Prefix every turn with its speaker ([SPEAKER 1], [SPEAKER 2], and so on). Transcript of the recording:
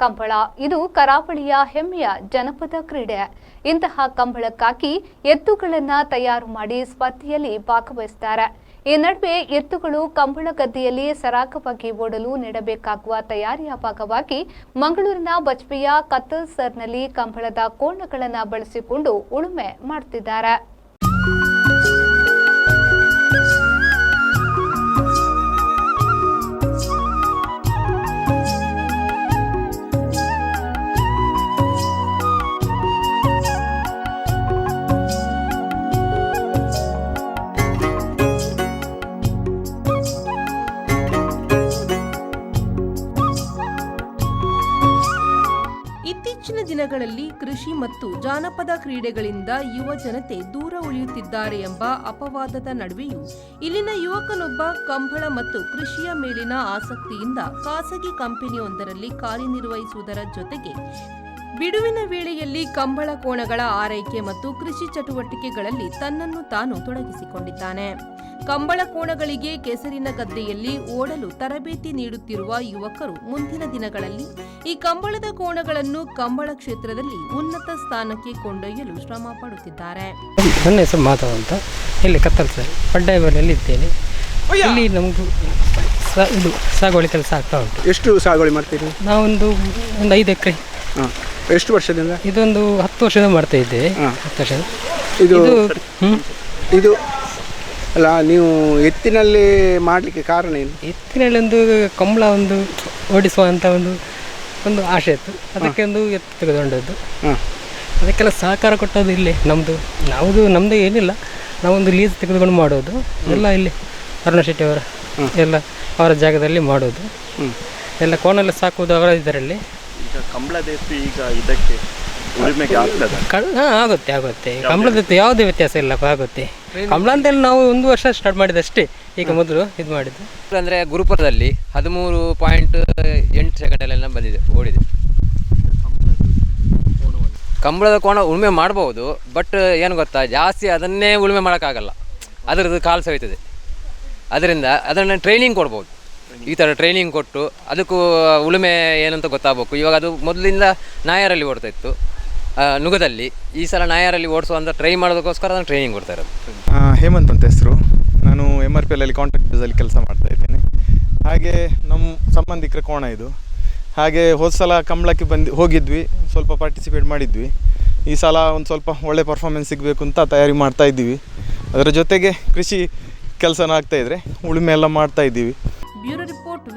[SPEAKER 1] ಕಂಬಳ ಇದು ಕರಾವಳಿಯ ಹೆಮ್ಮೆಯ ಜನಪದ ಕ್ರೀಡೆ. ಇಂತಹ ಕಂಬಳಕ್ಕಾಗಿ ಎತ್ತುಗಳನ್ನು ತಯಾರು ಮಾಡಿ ಸ್ಪರ್ಧೆಯಲ್ಲಿ ಭಾಗವಹಿಸುತ್ತಾರೆ. ಈ ನಡುವೆ ಎತ್ತುಗಳು ಕಂಬಳ ಗದ್ದೆಯಲ್ಲಿ ಸರಾಗವಾಗಿ ಓಡಲು ನೀಡಬೇಕಾಗುವ ತಯಾರಿಯ ಭಾಗವಾಗಿ ಮಂಗಳೂರಿನ ಬಜ್ಪೆಯ ಕತ್ತಲ್ ಸರ್ನಲ್ಲಿ ಕಂಬಳದ ಕೋಣಗಳನ್ನು ಬಳಸಿಕೊಂಡು ಉಳುಮೆ ಮಾಡುತ್ತಿದ್ದಾರೆ.
[SPEAKER 2] ಇತ್ತೀಚಿನ ದಿನಗಳಲ್ಲಿ ಕೃಷಿ ಮತ್ತು ಜಾನಪದ ಕ್ರೀಡೆಗಳಿಂದ ಯುವ ಜನತೆ ದೂರ ಉಳಿಯುತ್ತಿದ್ದಾರೆ ಎಂಬ ಅಪವಾದದ ನಡುವೆಯೂ ಇಲ್ಲಿನ ಯುವಕನೊಬ್ಬ ಕಂಬಳ ಮತ್ತು ಕೃಷಿಯ ಮೇಲಿನ ಆಸಕ್ತಿಯಿಂದ ಖಾಸಗಿ ಕಂಪನಿಯೊಂದರಲ್ಲಿ ಕಾರ್ಯನಿರ್ವಹಿಸುವುದರ ಜೊತೆಗೆ ಬಿಡುವಿನ ವೇಳೆಯಲ್ಲಿ ಕಂಬಳ ಕೋಣಗಳ ಆರೈಕೆ ಮತ್ತು ಕೃಷಿ ಚಟುವಟಿಕೆಗಳಲ್ಲಿ ತನ್ನನ್ನು ತಾನು ತೊಡಗಿಸಿಕೊಂಡಿದ್ದಾನೆ. ಕಂಬಳ ಕೋಣಗಳಿಗೆ ಕೆಸರಿನ ಗದ್ದೆಯಲ್ಲಿ ಓಡಲು ತರಬೇತಿ ನೀಡುತ್ತಿರುವ ಯುವಕರು ಮುಂದಿನ ದಿನಗಳಲ್ಲಿ ಈ ಕಂಬಳದ ಕೋಣಗಳನ್ನು ಕಂಬಳ ಕ್ಷೇತ್ರದಲ್ಲಿ ಉನ್ನತ ಸ್ಥಾನಕ್ಕೆ ಕೊಂಡೊಯ್ಯಲು ಶ್ರಮ ಪಡುತ್ತಿದ್ದಾರೆ.
[SPEAKER 3] ನನ್ನ ಹೆಸರು ಮಾಧವ್ ಅಂತ, ಇಲ್ಲಿ ಕತ್ತಲ್ ಸರ್ ಪಡ್ಡಾಯಿಬಾಲೆಯಲ್ಲಿ ಇದ್ದೇನೆ. ಇಲ್ಲಿ ನಮಗೂ ಇದು ಸಾಗುವಳಿ ಕೆಲಸ ಆಗ್ತಾ ಉಂಟು.
[SPEAKER 4] ಎಷ್ಟು ಸಾಗುವಳಿ ಮಾಡ್ತೀರಿ?
[SPEAKER 3] ನಾವೊಂದು 5 ಎಕರೆ.
[SPEAKER 4] ಎಷ್ಟು ವರ್ಷದಿಂದ?
[SPEAKER 3] ಇದೊಂದು 10 ವರ್ಷದ ಮಾಡ್ತಾ ಇದ್ದೇವೆ. 10 ವರ್ಷದ.
[SPEAKER 4] ಇದು ಅಲ್ಲ, ನೀವು ಎತ್ತಿನಲ್ಲಿ ಮಾಡಲಿಕ್ಕೆ ಕಾರಣ ಏನು?
[SPEAKER 3] ಎತ್ತಿನಲ್ಲಿ ಒಂದು ಕಂಬಳ ಒಂದು ಓಡಿಸುವಂಥ ಒಂದು ಆಸೆ ಇತ್ತು. ಅದಕ್ಕೆ ಒಂದು ಎತ್ತು ತೆಗೆದುಕೊಂಡದ್ದು. ಅದಕ್ಕೆಲ್ಲ ಸಹಕಾರ ಕೊಟ್ಟದ್ದು ಇಲ್ಲೇ ನಮ್ಮದು ಏನಿಲ್ಲ, ನಾವೊಂದು ಲೀಸ್ ತೆಗೆದುಕೊಂಡು ಮಾಡೋದು ಎಲ್ಲ ಇಲ್ಲಿ ಅರುಣ ಶೆಟ್ಟಿ ಅವರ ಎಲ್ಲ ಅವರ ಜಾಗದಲ್ಲಿ ಮಾಡೋದು. ಎಲ್ಲ ಕೋಣೆಲ್ಲ ಸಾಕುವುದು ಅವರ ಇದರಲ್ಲಿ.
[SPEAKER 5] ಈಗ ಕಂಬಳದೆತ್ತು ಈಗ ಇದಕ್ಕೆ ಉಳುಮೆಗೆ ಆಗ್ತದೆ?
[SPEAKER 3] ಆಗುತ್ತೆ. ಕಂಬಳದೆತ್ತು ಯಾವುದೇ ವ್ಯತ್ಯಾಸ ಇಲ್ಲ, ಆಗುತ್ತೆ. ಕಂಬಳ ಅಂತೇಳಿ ನಾವು 1 ವರ್ಷ ಸ್ಟಾರ್ಟ್ ಮಾಡಿದಷ್ಟೇ. ಈಗ ಮೊದಲು ಇದು ಮಾಡಿದ್ದು
[SPEAKER 6] ಅಂದರೆ ಗುರುಪುರದಲ್ಲಿ 13.8 ಸೆಕೆಂಡಲ್ಲೆಲ್ಲ ಓಡಿದೆ. ಕಂಬಳದ ಕೋಣ ಉಳುಮೆ ಮಾಡ್ಬೋದು, ಬಟ್ ಏನು ಗೊತ್ತಾ, ಜಾಸ್ತಿ ಅದನ್ನೇ ಉಳುಮೆ ಮಾಡೋಕ್ಕಾಗಲ್ಲ, ಅದರದ್ದು ಕಾಲು ಸವಿತದೆ. ಅದರಿಂದ ಅದನ್ನು ಟ್ರೈನಿಂಗ್ ಕೊಡ್ಬೋದು. ಈ ಥರ ಟ್ರೈನಿಂಗ್ ಕೊಟ್ಟು ಅದಕ್ಕೂ ಉಳುಮೆ ಏನಂತ ಗೊತ್ತಾಗಬೇಕು. ಇವಾಗ ಅದು ಮೊದಲಿಂದ ನಾಯರಲ್ಲಿ ಓಡ್ತಾ ಇತ್ತು ನುಗದಲ್ಲಿ. ಈ ಸಲ ನಾಯರಲ್ಲಿ ಓಡಿಸುವಂಥ ಟ್ರೈ ಮಾಡೋದಕ್ಕೋಸ್ಕರ ಅದನ್ನು ಟ್ರೈನಿಂಗ್ ಕೊಡ್ತಾ ಇರೋದು.
[SPEAKER 7] ಹೇಮಂತ್ ಅಂತ ಹೆಸರು. ನಾನು MRPL ಕಾಂಟ್ರಾಕ್ಟ್ ಬೇಸಲ್ಲಿ ಕೆಲಸ ಮಾಡ್ತಾ ಇದ್ದೇನೆ. ಹಾಗೆ ನಮ್ಮ ಸಂಬಂಧಿಕರ ಕೋಣ ಇದು. ಹಾಗೆ ಹೋದ ಸಲ ಕಂಬಳಕ್ಕೆ ಹೋಗಿದ್ವಿ, ಸ್ವಲ್ಪ ಪಾರ್ಟಿಸಿಪೇಟ್ ಮಾಡಿದ್ವಿ. ಈ ಸಲ ಒಂದು ಸ್ವಲ್ಪ ಒಳ್ಳೆ ಪರ್ಫಾರ್ಮೆನ್ಸ್ ಸಿಗಬೇಕು ಅಂತ ತಯಾರಿ ಮಾಡ್ತಾ ಇದ್ದೀವಿ. ಅದರ ಜೊತೆಗೆ ಕೃಷಿ ಕೆಲಸನೂ ಆಗ್ತಾಯಿದ್ರೆ ಉಳುಮೆ ಎಲ್ಲ ಮಾಡ್ತಾ ಇದ್ದೀವಿ.
[SPEAKER 2] Bureau report.